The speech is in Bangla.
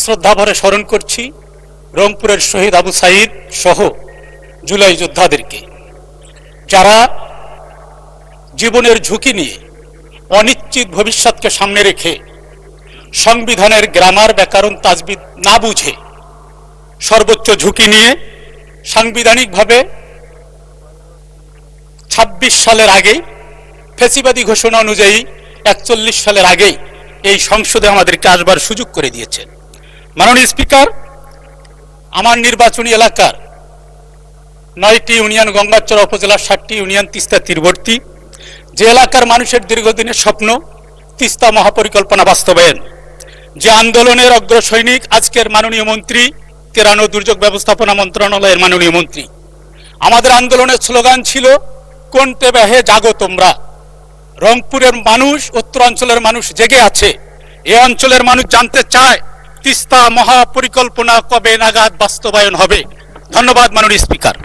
শ্রদ্ধাভরে স্মরণ করছি রংপুরের শহীদ আবু সাঈদ সহ জুলাই যোদ্ধাদেরকে, যারা জীবনের ঝুঁকি নিয়ে অনিশ্চিত ভবিষ্যৎকে সামনে রেখে সংবিধানের গ্রামার ব্যাকরণ তাজবিদ না বুঝে সর্বোচ্চ ঝুঁকি নিয়ে সাংবিধানিকভাবে ২৬ সালের আগে ফ্যাসিবাদী ঘোষণা অনুযায়ী ৪১ সালের আগেই এই সংসদে আমাদেরকে আসবার সুযোগ করে দিয়েছেন। মাননীয় স্পিকার, আমার নির্বাচনী এলাকার ৯টি ইউনিয়ন, গঙ্গাচড়া উপজেলার ৭টি ইউনিয়ন তিস্তা তীরবর্তী, যে এলাকার মানুষের দীর্ঘদিনের স্বপ্ন তিস্তা মহাপরিকল্পনা বাস্তবায়ন, যে আন্দোলনের অগ্রসৈনিক আজকের মাননীয় মন্ত্রী, ত্রাণ ও দুর্যোগ ব্যবস্থাপনা মন্ত্রণালয়ের মাননীয় মন্ত্রী। আমাদের আন্দোলনের স্লোগান ছিল কোনটে বেহে জাগো তোমরা। রংপুরের মানুষ, উত্তরাঞ্চলের মানুষ জেগে আছে। এ অঞ্চলের মানুষ জানতে চায় তিস্তা মহাপরিকল্পনা কবে নাগাদ বাস্তবায়ন হবে। ধন্যবাদ মাননীয় স্পিকার।